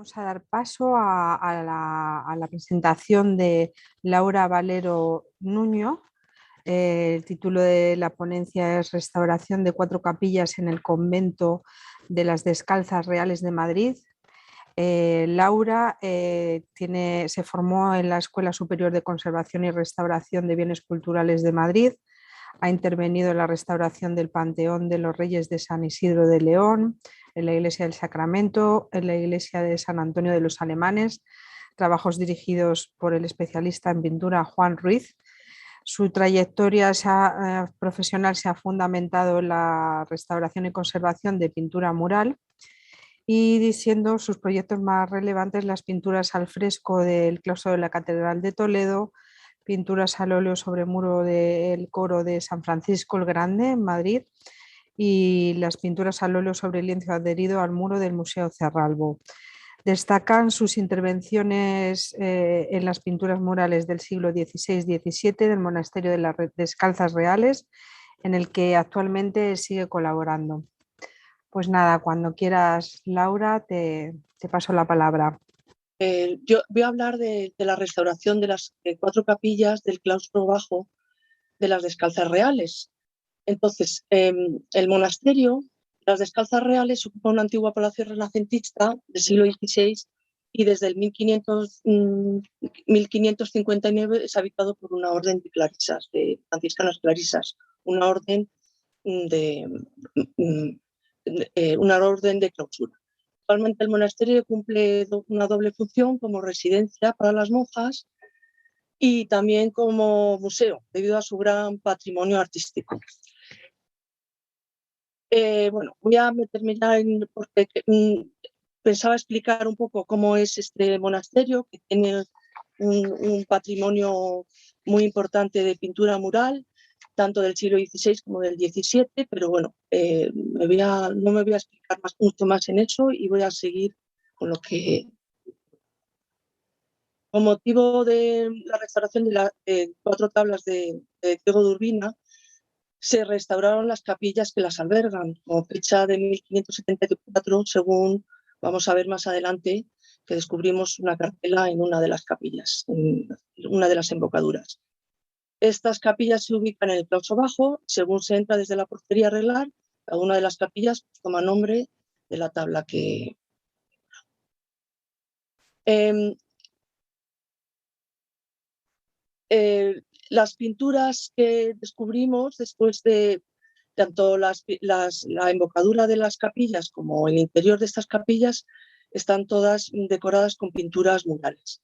Vamos a dar paso a la presentación de Laura Valero Nuño. El título de la ponencia es Restauración de 4 capillas en el convento de las Descalzas Reales de Madrid. Laura se formó en la Escuela Superior de Conservación y Restauración de Bienes Culturales de Madrid. Ha intervenido en la restauración del Panteón de los Reyes de San Isidro de León, en la Iglesia del Sacramento, en la Iglesia de San Antonio de los Alemanes, trabajos dirigidos por el especialista en pintura Juan Ruiz. Su trayectoria profesional se ha fundamentado en la restauración y conservación de pintura mural y siendo sus proyectos más relevantes las pinturas al fresco del claustro de la Catedral de Toledo, pinturas al óleo sobre muro del coro de San Francisco el Grande en Madrid y las pinturas al óleo sobre lienzo adherido al muro del Museo Cerralbo. Destacan sus intervenciones en las pinturas murales del siglo XVI-XVII del Monasterio de las Descalzas Reales, en el que actualmente sigue colaborando. Pues nada, cuando quieras, Laura, te paso la palabra. Yo voy a hablar de la restauración de las 4 capillas del claustro bajo de las Descalzas Reales. Entonces, el monasterio, las Descalzas Reales, ocupa un antiguo palacio renacentista del siglo XVI y desde el 1559 es habitado por una orden de clarisas, de franciscanas clarisas, una orden de clausura. Actualmente el monasterio cumple una doble función como residencia para las monjas y también como museo, debido a su gran patrimonio artístico. Voy a meterme ya porque pensaba explicar un poco cómo es este monasterio, que tiene un patrimonio muy importante de pintura mural, tanto del siglo XVI como del XVII, pero bueno, no me voy a explicar mucho más en eso y voy a seguir con lo que... Con motivo de la restauración de las 4 tablas de Diego de Urbina, se restauraron las capillas que las albergan, con fecha de 1574, según vamos a ver más adelante, que descubrimos una cartela en una de las capillas, en una de las embocaduras. Estas capillas se ubican en el claustro bajo, según se entra desde la portería a arreglar, cada una de las capillas toma nombre de la tabla que... las pinturas que descubrimos después de tanto la embocadura de las capillas como el interior de estas capillas están todas decoradas con pinturas murales.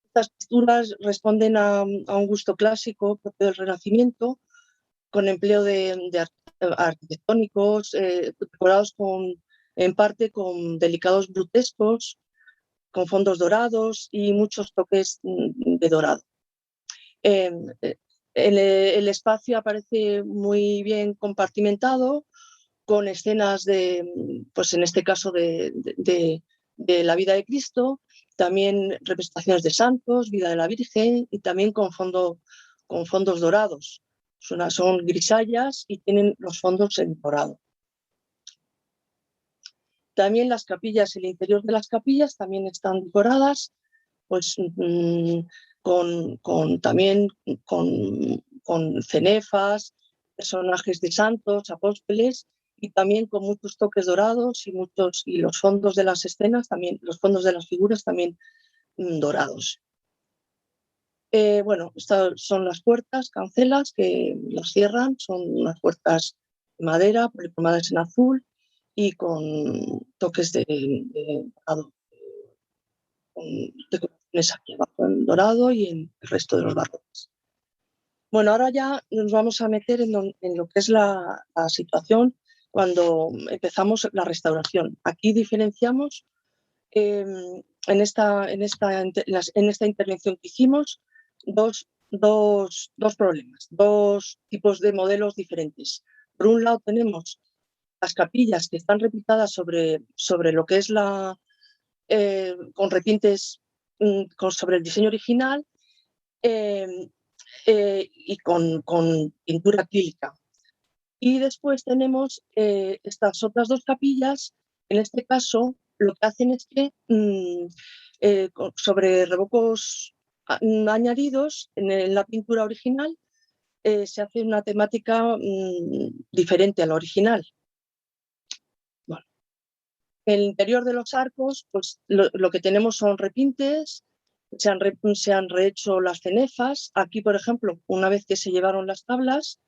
Estas pinturas responden a un gusto clásico propio del Renacimiento, con empleo de arquitectónicos, decorados en parte con delicados brutescos, con fondos dorados y muchos toques de dorado. El espacio aparece muy bien compartimentado, con escenas pues en este caso de la vida de Cristo, también representaciones de santos, vida de la Virgen y también con fondos dorados. Son grisallas y tienen los fondos en dorado. También las capillas, el interior de las capillas también están decoradas pues, también con cenefas, personajes de santos, apóstoles y también con muchos toques dorados y los fondos de las escenas, también los fondos de las figuras también dorados. Estas son las puertas, cancelas que las cierran, son unas puertas de madera policromadas en azul y con toques de dorado, con decoraciones aquí abajo en dorado y en el resto de los barrotes. Bueno, ahora ya nos vamos a meter en lo que es la situación cuando empezamos la restauración. Aquí diferenciamos en esta intervención que hicimos dos problemas, dos tipos de modelos diferentes. Por un lado tenemos las capillas que están replicadas sobre lo que es con repintes sobre el diseño original y con pintura acrílica. Y después tenemos estas otras 2 capillas. En este caso, lo que hacen es que sobre revocos añadidos en la pintura original se hace una temática diferente a la original. Bueno, en el interior de los arcos, pues lo que tenemos son repintes, se han rehecho las cenefas. Aquí, por ejemplo, una vez que se llevaron las tablas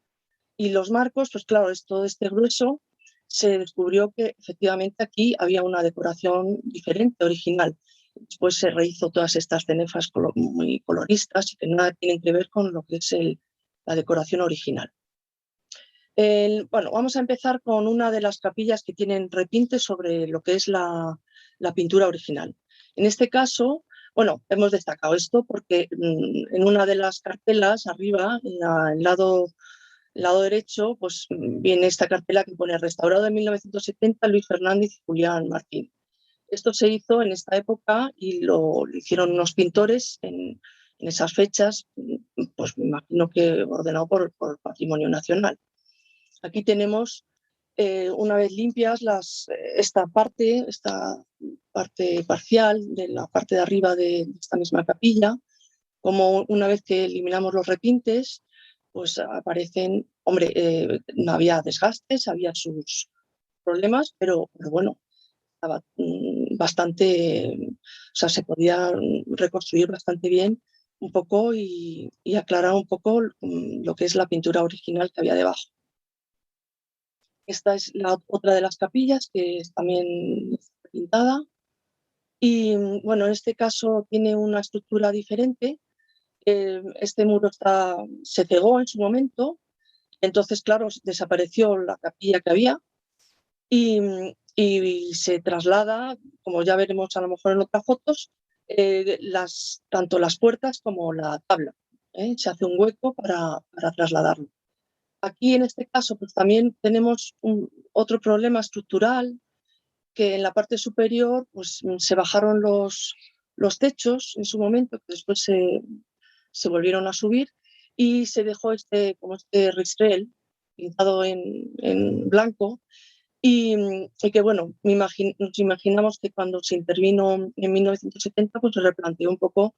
y los marcos, pues claro, todo este grueso, se descubrió que efectivamente aquí había una decoración diferente, original. Después se rehizo todas estas cenefas muy coloristas y que nada tienen que ver con lo que es la decoración original. Bueno, vamos a empezar con una de las capillas que tienen repintes sobre lo que es la pintura original. En este caso, bueno, hemos destacado esto porque en una de las cartelas arriba, en el lado derecho, pues viene esta cartela que pone restaurado en 1970 Luis Fernández y Julián Martín. Esto se hizo en esta época y lo hicieron unos pintores en esas fechas, pues me imagino que ordenado por Patrimonio Nacional. Aquí tenemos, una vez limpias, esta parte parcial de la parte de arriba de esta misma capilla, como una vez que eliminamos los repintes, pues aparecen, hombre, no había desgastes, había sus problemas, pero bueno, estaba bastante, o sea, se podía reconstruir bastante bien un poco y aclarar un poco lo que es la pintura original que había debajo. Esta es otra de las capillas que también está pintada y bueno, en este caso tiene una estructura diferente. Este muro se cegó en su momento, entonces claro, desapareció la capilla que había y se traslada, como ya veremos a lo mejor en otras fotos, tanto las puertas como la tabla. Se hace un hueco para trasladarlo. Aquí en este caso pues también tenemos otro problema estructural, que en la parte superior pues se bajaron los techos en su momento, que después se volvieron a subir y se dejó como este ristrel pintado en blanco y que bueno, nos imaginamos que cuando se intervino en 1970 pues se replanteó un poco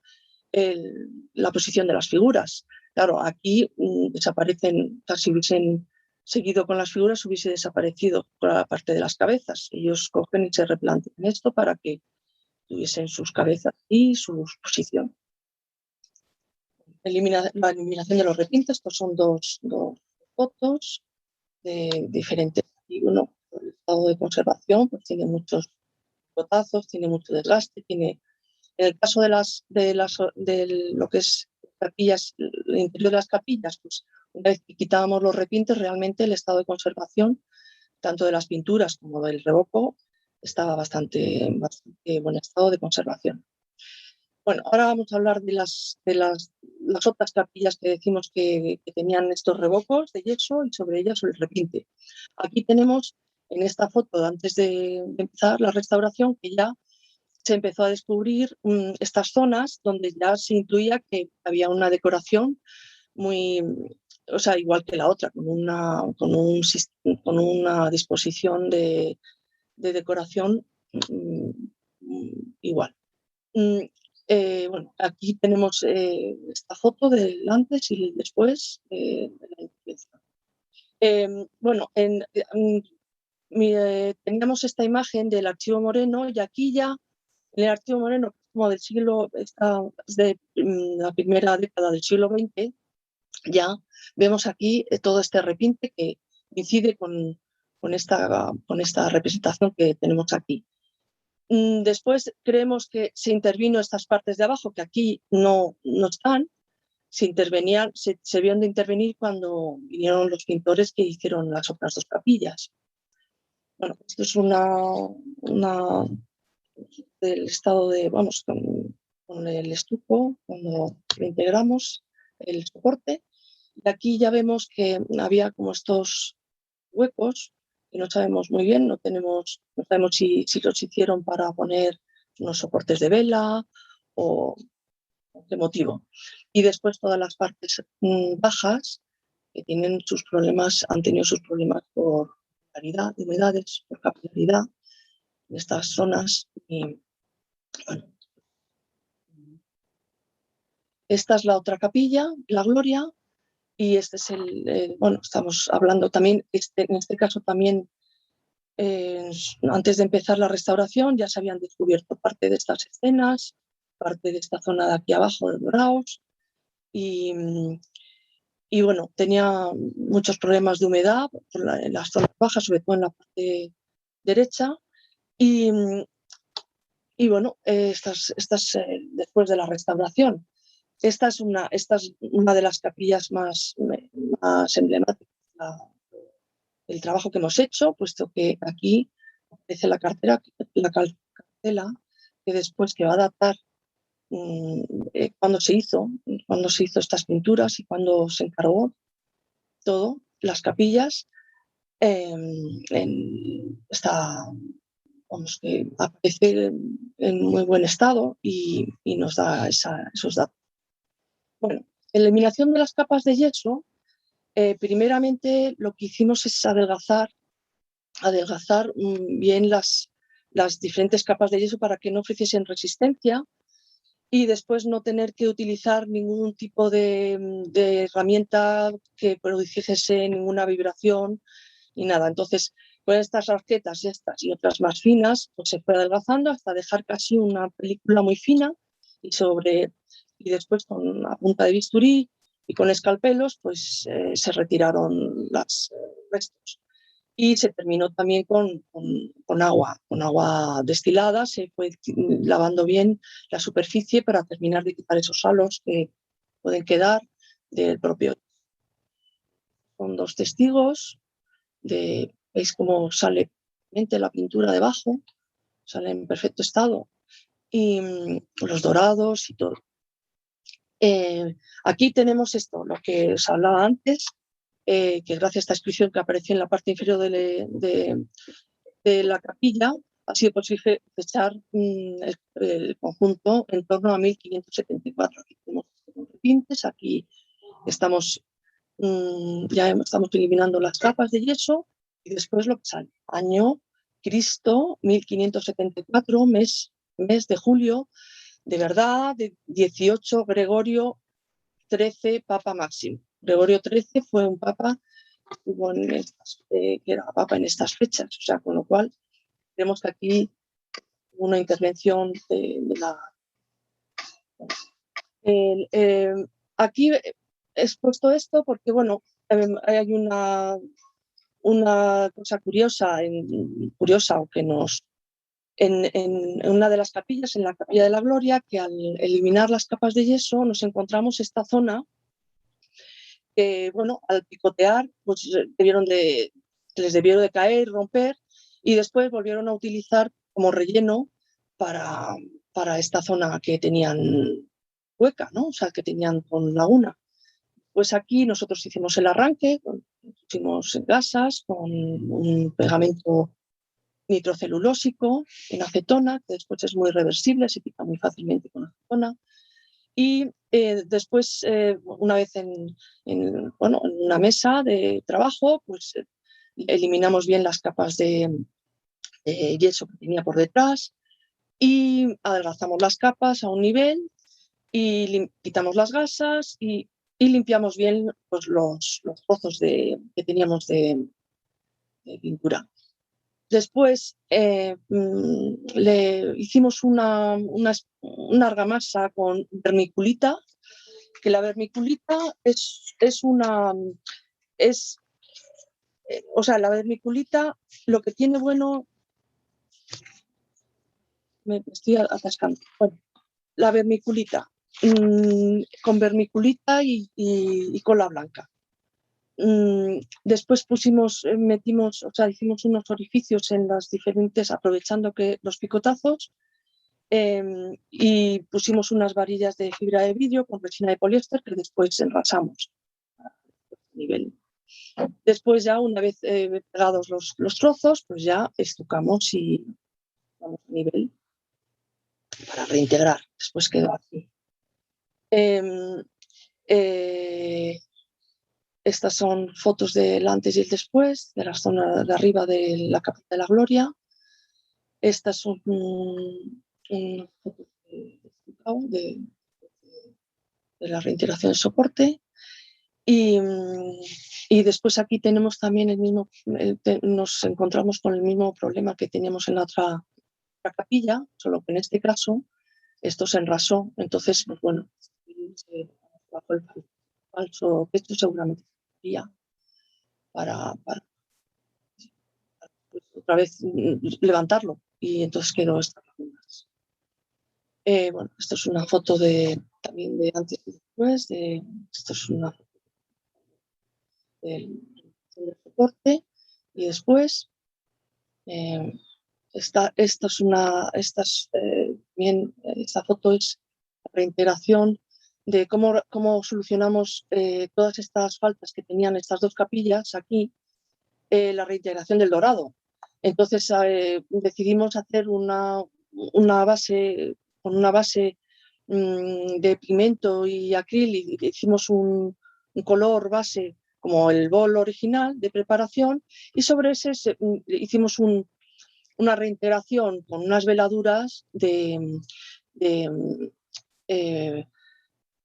la posición de las figuras. Claro, aquí desaparecen, si hubiesen seguido con las figuras hubiese desaparecido por la parte de las cabezas. Ellos cogen y se replantean esto para que tuviesen sus cabezas y su posición. La eliminación de los repintes, estos son dos fotos de diferentes. Y uno, el estado de conservación, pues tiene muchos gotazos, tiene mucho desgaste, en el caso de lo que es capillas, el interior de las capillas, pues una vez que quitábamos los repintes, realmente el estado de conservación, tanto de las pinturas como del revoco, estaba bastante buen estado de conservación. Bueno, ahora vamos a hablar de las otras capillas que decimos que tenían estos revocos de yeso y sobre ellas el repinte. Aquí tenemos en esta foto, antes de empezar la restauración, que ya se empezó a descubrir estas zonas donde ya se intuía que había una decoración muy, o sea, igual que la otra, con una disposición de decoración igual. Bueno, aquí tenemos esta foto del antes y el después de la intervención. Bueno, teníamos esta imagen del Archivo Moreno y aquí ya en el Archivo Moreno, como del siglo, es de la primera década del siglo XX, ya vemos aquí todo este repinte que coincide con esta representación que tenemos aquí. Después creemos que se intervino estas partes de abajo, que aquí no están, se vieron de intervenir cuando vinieron los pintores que hicieron las otras dos capillas. Bueno, esto es del estado vamos, con el estuco, cuando lo integramos, el soporte. Y aquí ya vemos que había como estos huecos que no sabemos muy bien, no sabemos si los hicieron para poner unos soportes de vela o qué motivo. Y después todas las partes bajas que han tenido sus problemas por capilaridad, humedades, por capilaridad. estas zonas. Y, bueno, esta es la otra capilla, la Gloria, y este es bueno, estamos hablando también, en este caso también, antes de empezar la restauración ya se habían descubierto parte de estas escenas, parte de esta zona de aquí abajo de Doraos, y bueno, tenía muchos problemas de humedad en las zonas bajas, sobre todo en la parte derecha, y bueno, después de la restauración. Esta es una de las capillas más emblemáticas del trabajo que hemos hecho, puesto que aquí aparece la cartela que después que va a datar cuando se hizo estas pinturas y cuando se encargó todo, las capillas, vamos, que aparece en muy buen estado y nos da esos datos. Bueno, en la eliminación de las capas de yeso, primeramente lo que hicimos es adelgazar bien las diferentes capas de yeso para que no ofreciesen resistencia y después no tener que utilizar ningún tipo de herramienta que produjese ninguna vibración y nada. Entonces, con estas arquetas y estas y otras más finas, pues se fue adelgazando hasta dejar casi una película muy fina y después con la punta de bisturí y con escalpelos, pues se retiraron los restos. Y se terminó también con agua destilada, se fue lavando bien la superficie para terminar de quitar esos halos que pueden quedar del propio. Con 2 testigos, veis cómo sale la pintura debajo, sale en perfecto estado, y los dorados y todo. Aquí tenemos esto, lo que os hablaba antes, que gracias a esta inscripción que apareció en la parte inferior de la capilla, ha sido posible fechar el conjunto en torno a 1574. Aquí tenemos los repintes, aquí estamos, ya estamos eliminando las capas de yeso y después lo que sale. Año Cristo 1574, mes de julio, de verdad, de 18, Gregorio XIII, Papa Máximo. Gregorio XIII fue un papa que era papa en estas fechas, o sea, con lo cual vemos que aquí una intervención de la... aquí he expuesto esto porque, bueno, hay una cosa curiosa, aunque en una de las capillas, en la Capilla de la Gloria, que al eliminar las capas de yeso nos encontramos esta zona que, bueno, al picotear, pues les debieron de caer, romper, y después volvieron a utilizar como relleno para esta zona que tenían hueca, ¿no? O sea, que tenían con laguna. Pues aquí nosotros hicimos el arranque, pusimos gasas con un pegamento nitrocelulósico en acetona, que después es muy reversible, se quita muy fácilmente con acetona. Y después, una vez en una mesa de trabajo, pues eliminamos bien las capas de yeso que tenía por detrás y adelgazamos las capas a un nivel y quitamos las gasas y limpiamos bien pues, los trozos que teníamos de pintura. Después le hicimos una argamasa con vermiculita, que la vermiculita la vermiculita lo que tiene bueno, me estoy atascando, bueno, la vermiculita, con vermiculita y cola blanca. Después hicimos unos orificios en las diferentes, aprovechando que los picotazos, y pusimos unas varillas de fibra de vidrio con resina de poliéster que después enrasamos a nivel. Después ya una vez pegados los trozos, pues ya estucamos y vamos a nivel para reintegrar. Después quedó así. Estas son fotos del antes y el después, de la zona de arriba de la Capilla de la Gloria. Esta es una foto de la reintegración de soporte. Y después aquí tenemos también nos encontramos con el mismo problema que teníamos en la otra capilla, solo que en este caso esto se enrasó. Entonces, pues bueno, bajo el falso techo seguramente sería para pues, otra vez levantarlo. Y entonces quedó esta lagunas. Bueno, esto es una foto también de antes y después. Esto es una foto del soporte y después esta foto es la reintegración de cómo solucionamos todas estas faltas que tenían estas dos capillas aquí, la reintegración del dorado. Entonces decidimos hacer una base con una base de pigmento y acril, y hicimos un color base como el bol original de preparación, y sobre ese hicimos una reintegración con unas veladuras de, eh,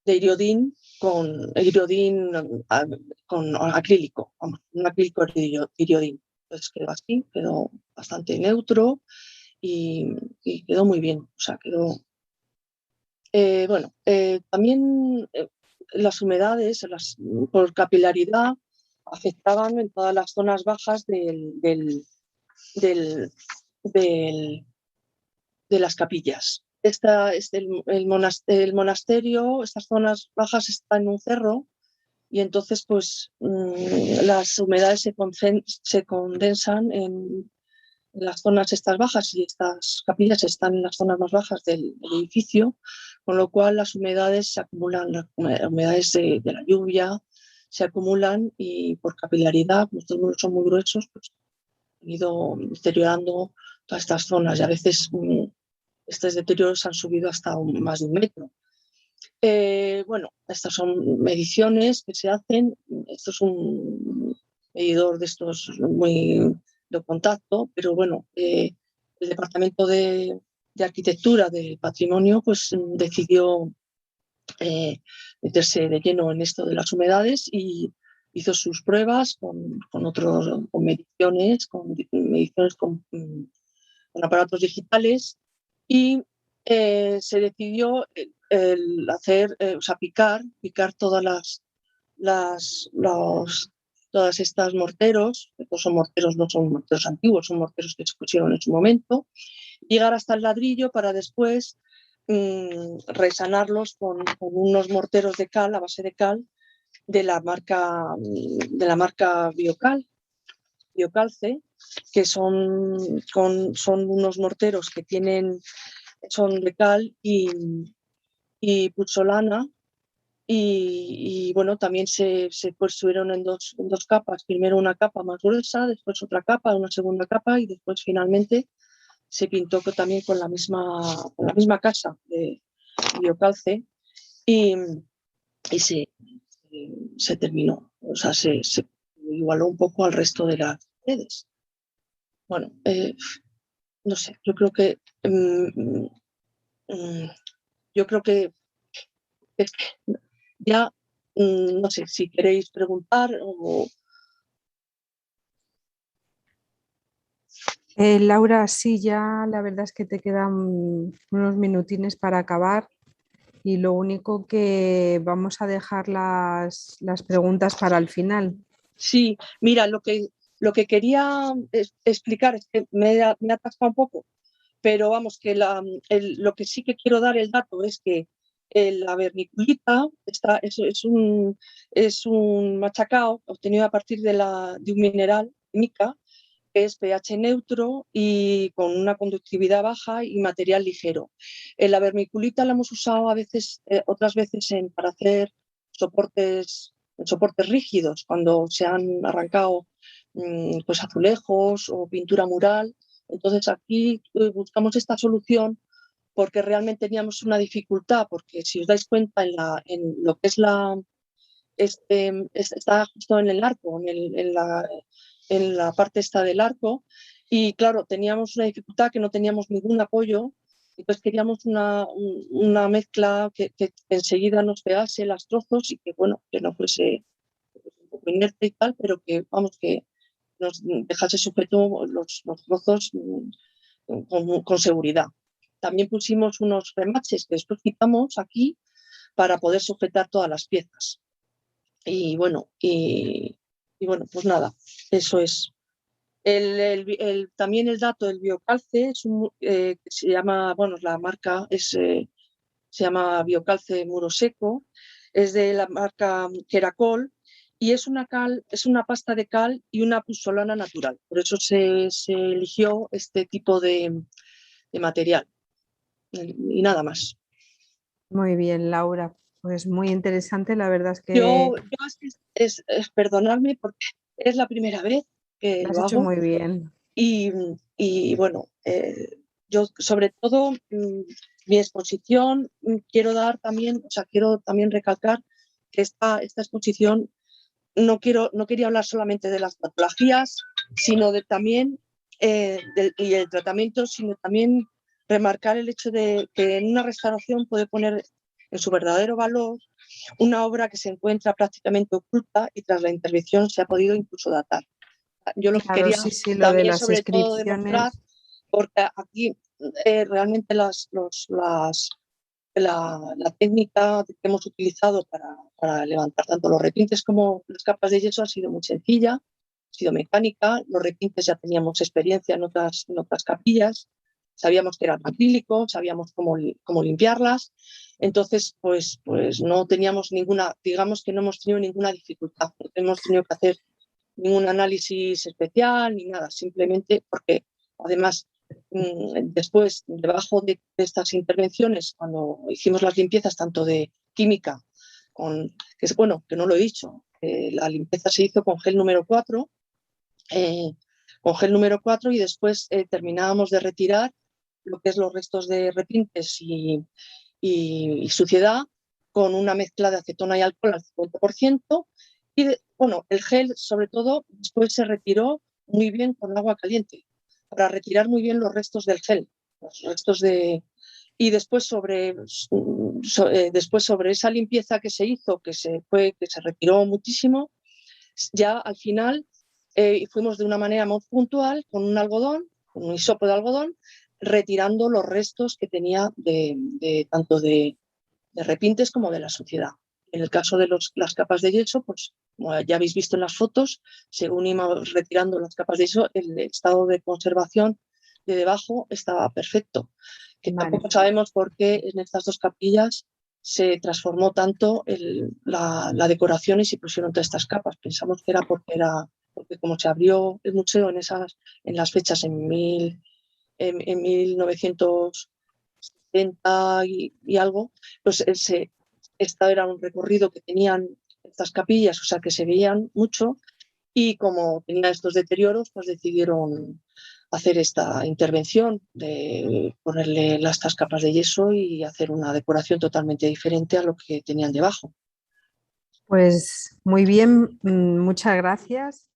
de iriodín con acrílico, vamos, un acrílico iriodín. Entonces quedó así, quedó bastante neutro y quedó muy bien. O sea, quedó. Bueno, también las humedades por capilaridad afectaban en todas las zonas bajas del, de las capillas. El monasterio, estas zonas bajas están en un cerro, y entonces pues las humedades se condensan en las zonas estas bajas, y estas capillas están en las zonas más bajas del edificio, con lo cual las humedades se acumulan, las humedades de la lluvia se acumulan, y por capilaridad, como estos muros son muy gruesos, pues han ido deteriorando todas estas zonas, y a veces estos deterioros han subido hasta más de 1 metro. Bueno, estas son mediciones que se hacen. Esto es un medidor de estos muy de contacto, pero bueno, el Departamento de Arquitectura del Patrimonio pues decidió meterse de lleno en esto de las humedades, y hizo sus pruebas con mediciones, con aparatos digitales, y se decidió o sea, picar todas estas morteros. Estos son morteros, no son morteros antiguos, son morteros que se pusieron en su momento, llegar hasta el ladrillo para después resanarlos con unos morteros de cal, a base de cal, de la marca Biocalce, que son unos morteros que son de cal y puzzolana, y bueno, también se construyeron en dos capas, primero una capa más gruesa, después otra capa, una segunda capa, y después finalmente se pintó también con la misma casa de Biocalce, y se terminó, o sea, se igualó un poco al resto de las redes. Bueno, no sé, yo creo que ya no sé si queréis preguntar o... Laura, sí, ya la verdad es que te quedan unos minutines para acabar, y lo único que vamos a dejar las preguntas para el final. Sí, mira, lo que quería explicar es que me he atascado un poco, pero vamos, que lo que sí que quiero dar el dato es que la vermiculita es un machacado obtenido a partir de un mineral, mica, que es pH neutro y con una conductividad baja y material ligero. La vermiculita la hemos usado otras veces para hacer soportes rígidos, cuando se han arrancado pues azulejos o pintura mural. Entonces aquí buscamos esta solución porque realmente teníamos una dificultad, porque si os dais cuenta en lo que es está justo en el arco, en la parte esta del arco, Y claro, teníamos una dificultad que no teníamos ningún apoyo, entonces queríamos una mezcla que enseguida nos pegase los trozos y que, bueno, que no fuese un poco inerte y tal, pero que, vamos, que nos dejase sujeto los trozos con seguridad. También pusimos unos remaches que después quitamos aquí para poder sujetar todas las piezas. Y bueno, bueno, pues nada, eso es. También el dato del biocalce es que se llama, bueno, la marca se llama Biocalce Muro Seco, es de la marca Keracol y es una pasta de cal y una puzzolana natural. Por eso se eligió este tipo de material y nada más. Muy bien, Laura. Pues muy interesante, la verdad es que Yo es perdonarme porque es la primera vez que lo has lo hecho hago muy bien. y, y bueno, yo sobre todo mi exposición quiero dar también, o sea, quiero también recalcar que esta exposición no quería hablar solamente de las patologías, sino de también y el tratamiento, sino también remarcar el hecho de que en una restauración puede poner en su verdadero valor una obra que se encuentra prácticamente oculta y tras la intervención se ha podido incluso datar. Yo lo que Claro, quería sí, sí, lo de también las sobre todo demostrar, inscripciones. porque aquí realmente la técnica que hemos utilizado para levantar tanto los repintes como las capas de yeso ha sido muy sencilla, ha sido mecánica. Los repintes ya teníamos experiencia en otras capillas, sabíamos que eran acrílicos, sabíamos cómo limpiarlas. Entonces, pues no teníamos ninguna, digamos que no hemos tenido ninguna dificultad, no hemos tenido que hacer ningún análisis especial ni nada, simplemente porque además después, debajo de estas intervenciones, cuando hicimos las limpiezas tanto de química, que es bueno, que no lo he dicho, la limpieza se hizo con gel número 4, y después terminábamos de retirar lo que es los restos de repintes y suciedad con una mezcla de acetona y alcohol al 50%. Bueno, el gel, sobre todo, después se retiró muy bien con agua caliente para retirar muy bien los restos del gel, los restos de. Y después después sobre esa limpieza que se hizo, que se retiró muchísimo, ya al final fuimos de una manera muy puntual con un algodón, con un hisopo de algodón, retirando los restos que tenía tanto de repintes como de la suciedad. En el caso de las capas de yeso, pues como ya habéis visto en las fotos, según íbamos retirando las capas de yeso, el estado de conservación de debajo estaba perfecto. Que Vale. tampoco sabemos por qué en estas dos capillas se transformó tanto la decoración y se pusieron todas estas capas. Pensamos que era porque como se abrió el museo en las fechas en 1970 y algo, pues esta era un recorrido que tenían estas capillas, o sea que se veían mucho y como tenía estos deterioros, pues decidieron hacer esta intervención de ponerle estas capas de yeso y hacer una decoración totalmente diferente a lo que tenían debajo. Pues muy bien, muchas gracias.